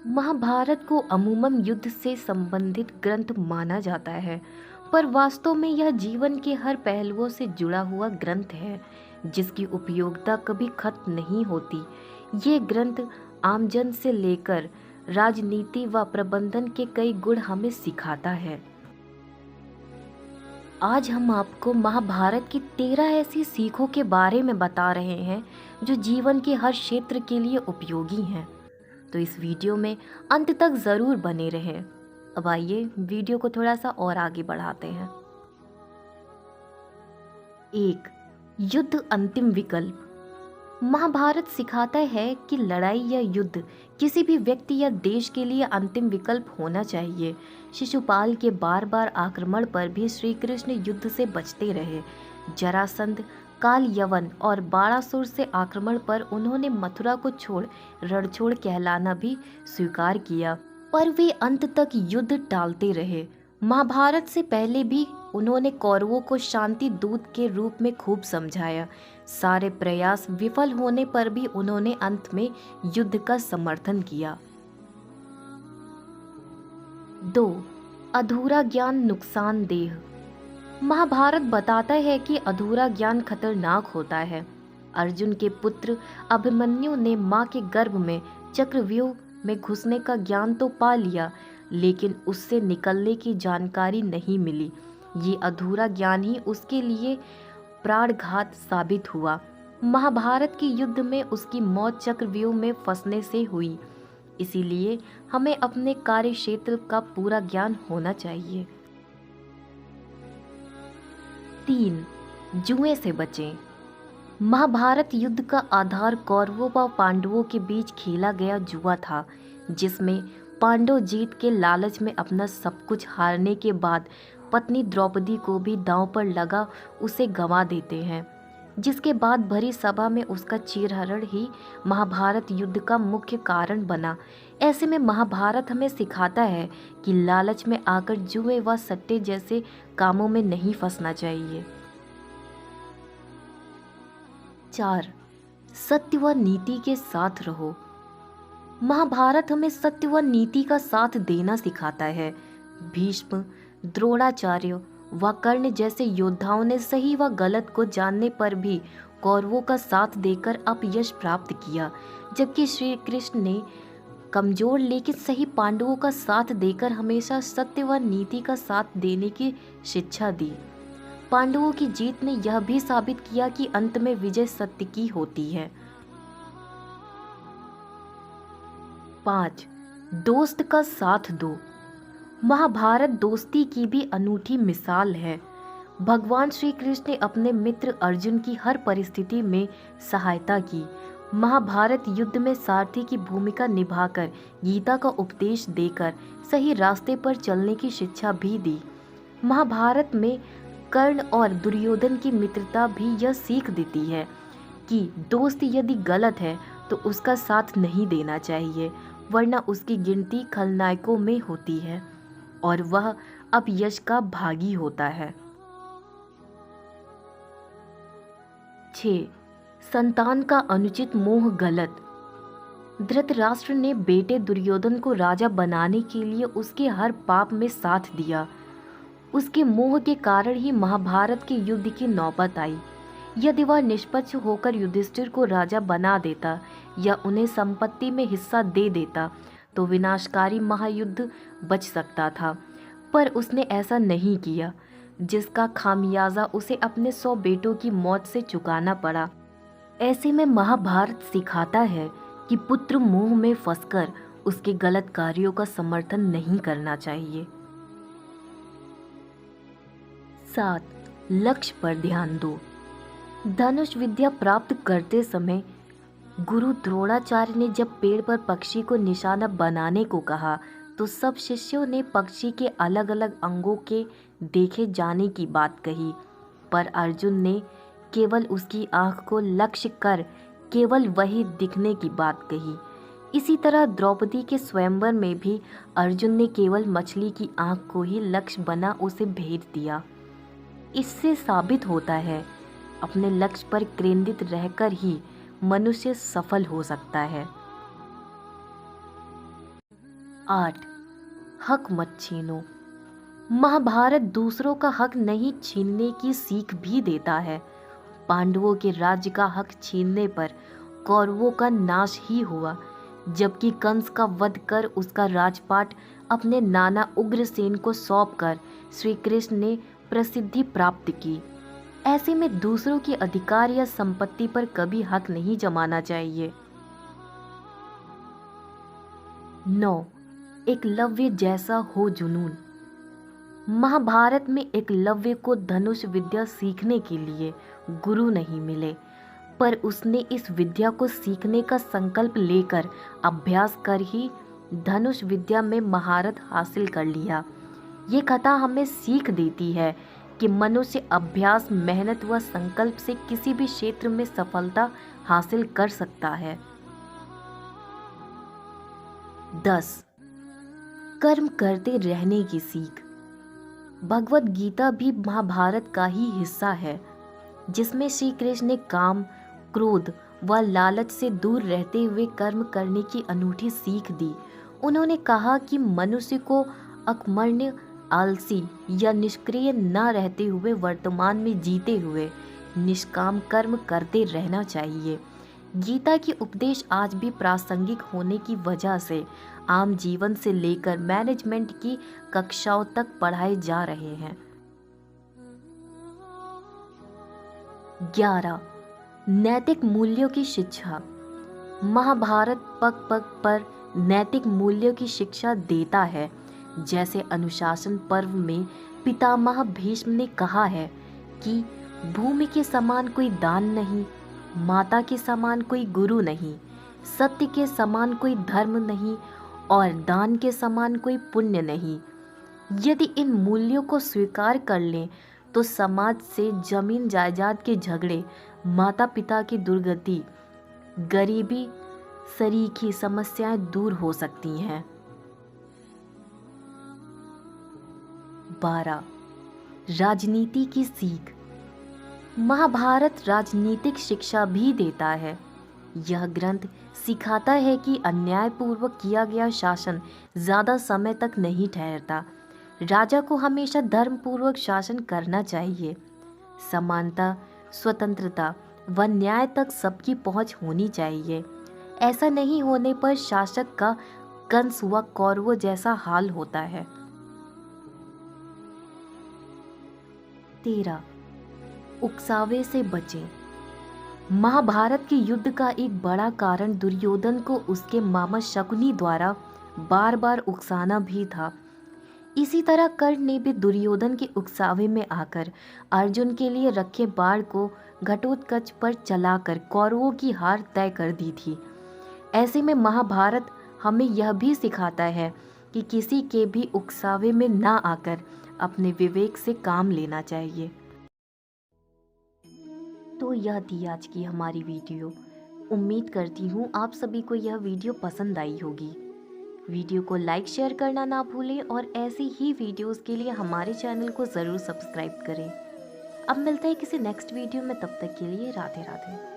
महाभारत को अमूमन युद्ध से संबंधित ग्रंथ माना जाता है, पर वास्तव में यह जीवन के हर पहलुओं से जुड़ा हुआ ग्रंथ है, जिसकी उपयोगिता कभी खत्म नहीं होती। ये ग्रंथ आमजन से लेकर राजनीति व प्रबंधन के कई गुण हमें सिखाता है। आज हम आपको महाभारत की 13 ऐसी सीखों के बारे में बता रहे हैं जो जीवन के हर क्षेत्र के लिए उपयोगी हैं। तो इस वीडियो में अंत तक ज़रूर बने रहें। अब आइए वीडियो को थोड़ा सा और आगे बढ़ाते हैं। 1. युद्ध अंतिम विकल्प। महाभारत सिखाता है कि लड़ाई या युद्ध किसी भी व्यक्ति या देश के लिए अंतिम विकल्प होना चाहिए। शिशुपाल के बार बार आक्रमण पर भी श्री कृष्ण युद्ध से बचते रहे। जरासंध, काल यवन और बाणासुर से आक्रमण पर उन्होंने मथुरा को छोड़ रणछोड़ कहलाना भी स्वीकार किया, पर वे अंत तक युद्ध टालते रहे। महाभारत से पहले भी उन्होंने कौरवों को शांति दूत के रूप में खूब समझाया। सारे प्रयास विफल होने पर भी उन्होंने अंत में युद्ध का समर्थन किया। 2. अधूरा ज्ञान नुकसानदेह। महाभारत बताता है कि अधूरा ज्ञान खतरनाक होता है। अर्जुन के पुत्र अभिमन्यु ने मां के गर्भ में चक्रव्यूह में घुसने का ज्ञान तो पा लिया, लेकिन उससे निकलने की जानकारी नहीं मिली। ये अधूरा ज्ञान ही उसके लिए प्राणघात साबित हुआ। महाभारत के युद्ध में उसकी मौत चक्रव्यूह में फंसने से हुई। इसीलिए हमें अपने कार्य क्षेत्र का पूरा ज्ञान होना चाहिए। 3. जुए से बचें। महाभारत युद्ध का आधार कौरवों व पांडवों के बीच खेला गया जुआ था, जिसमें पांडव जीत के लालच में अपना सब कुछ हारने के बाद पत्नी द्रौपदी को भी दांव पर लगा उसे गंवा देते हैं, जिसके बाद भरी सभा में उसका चीरहरण ही महाभारत युद्ध का मुख्य कारण बना। ऐसे में महाभारत हमें सिखाता है कि लालच में आकर जुए व सट्टे जैसे कामों में नहीं फंसना चाहिए। 4. सत्य व नीति के साथ रहो। महाभारत हमें सत्य व नीति का साथ देना सिखाता है। भीष्म, द्रोणाचार्य व कर्ण जैसे योद्धाओं ने सही व गलत को जानने पर भी कौरवों का साथ देकर अपयश प्राप्त किया, जबकि श्री कृष्ण ने कमजोर लेकिन सही पांडवों का साथ देकर हमेशा सत्य व नीति का साथ देने की शिक्षा दी। पांडवों की जीत ने यह भी साबित किया कि अंत में विजय सत्य की होती है। 5. दोस्त का साथ दो। महाभारत दोस्ती की भी अनूठी मिसाल है। भगवान श्री कृष्ण ने अपने मित्र अर्जुन की हर परिस्थिति में सहायता की। महाभारत युद्ध में सारथी की भूमिका निभाकर गीता का उपदेश देकर सही रास्ते पर चलने की शिक्षा भी दी। महाभारत में कर्ण और दुर्योधन की मित्रता भी यह सीख देती है कि दोस्त यदि गलत है तो उसका साथ नहीं देना चाहिए, वरना उसकी गिनती खलनायकों में होती है और वह अपयश का भागी होता है। 6. संतान का अनुचित मोह गलत। धृतराष्ट्र ने बेटे दुर्योधन को राजा बनाने के लिए उसके हर पाप में साथ दिया। उसके मोह के कारण ही महाभारत के युद्ध की नौबत आई। यदि वह निष्पक्ष होकर युधिष्ठिर को राजा बना देता या उन्हें संपत्ति में हिस्सा दे देता तो विनाशकारी महायुद्ध बच सकता था, पर उसने ऐसा नहीं किया, जिसका खामियाजा उसे अपने 100 बेटों की मौत से चुकाना पड़ा। ऐसे में महाभारत सिखाता है कि पुत्र मोह में फंसकर उसके गलत कार्यों का समर्थन नहीं करना चाहिए। 7. लक्ष्य पर ध्यान दो। धनुष विद्या प्राप्त करते समय गुरु द्रोणाचार्य ने जब पेड़ पर पक्षी को निशाना बनाने को कहा तो सब शिष्यों ने पक्षी के अलग अलग अंगों के देखे जाने की बात कही, पर अर्जुन ने केवल उसकी आंख को लक्ष्य कर केवल वही दिखने की बात कही। इसी तरह द्रौपदी के स्वयंवर में भी अर्जुन ने केवल मछली की आंख को ही लक्ष्य बना उसे भेज दिया। इससे साबित होता है अपने लक्ष्य पर केंद्रित रहकर ही मनुष्य सफल हो सकता है। 8. हक मत छीनो। महाभारत दूसरों का हक नहीं छीनने की सीख भी देता है। पांडवों के राज्य का हक छीनने पर कौरवों का नाश ही हुआ, जबकि कंस का वध कर उसका राजपाट अपने नाना उग्रसेन को सौंपकर श्री कृष्ण ने प्रसिद्धि प्राप्त की। ऐसे में दूसरों के अधिकार या संपत्ति पर कभी हक नहीं जमाना चाहिए। 9. एकलव्य जैसा हो जुनून। महाभारत में एकलव्य को धनुष विद्या सीखने के लिए गुरु नहीं मिले, पर उसने इस विद्या को सीखने का संकल्प लेकर अभ्यास कर ही धनुष विद्या में महारत हासिल कर लिया। ये कथा हमें सीख देती है कि मनुष्य अभ्यास, मेहनत व संकल्प से किसी भी क्षेत्र में सफलता हासिल कर सकता है। 10. कर्म करते रहने की सीख। भगवत गीता भी महाभारत का ही हिस्सा है, जिसमें श्री कृष्ण ने काम, क्रोध व लालच से दूर रहते हुए कर्म करने की अनूठी सीख दी। उन्होंने कहा कि मनुष्य को अकर्मण्य, आलसी या निष्क्रिय न रहते हुए वर्तमान में जीते हुए निष्काम कर्म करते रहना चाहिए। गीता के उपदेश आज भी प्रासंगिक होने की वजह से आम जीवन से लेकर मैनेजमेंट की कक्षाओं तक पढ़ाए जा रहे हैं। 11. नैतिक मूल्यों की शिक्षा। महाभारत पग पग पर नैतिक मूल्यों की शिक्षा देता है। जैसे अनुशासन पर्व में पितामह भीष्म ने कहा है कि भूमि के समान कोई दान नहीं, माता के समान कोई गुरु नहीं, सत्य के समान कोई धर्म नहीं और दान के समान कोई पुण्य नहीं। यदि इन मूल्यों को स्वीकार कर लें तो समाज से जमीन जायदाद के झगड़े, माता पिता की दुर्गति, गरीबी सरीखी समस्याएं दूर हो सकती हैं। 12. राजनीति की सीख। महाभारत राजनीतिक शिक्षा भी देता है। यह ग्रंथ सिखाता है कि अन्यायपूर्वक किया गया शासन ज़्यादा समय तक नहीं ठहरता। राजा को हमेशा धर्मपूर्वक शासन करना चाहिए। समानता, स्वतंत्रता व न्याय तक सबकी पहुंच होनी चाहिए। ऐसा नहीं होने पर शासक का कंस व कौरवों जैसा हाल होता है। 13. उकसावे से बचें। महाभारत के युद्ध का एक बड़ा कारण दुर्योधन को उसके मामा शकुनी द्वारा बार बार उकसाना भी था। इसी तरह कर्ण ने भी दुर्योधन के उकसावे में आकर अर्जुन के लिए रखे बाण को घटोत्कच पर चलाकर कौरवों की हार तय कर दी थी। ऐसे में महाभारत हमें यह भी सिखाता है कि किसी के भी उकसावे में ना आकर अपने विवेक से काम लेना चाहिए। तो यह थी आज की हमारी वीडियो। उम्मीद करती हूँ आप सभी को यह वीडियो पसंद आई होगी। वीडियो को लाइक शेयर करना ना भूलें और ऐसी ही वीडियोस के लिए हमारे चैनल को ज़रूर सब्सक्राइब करें। अब मिलते हैं किसी नेक्स्ट वीडियो में, तब तक के लिए राधे राधे।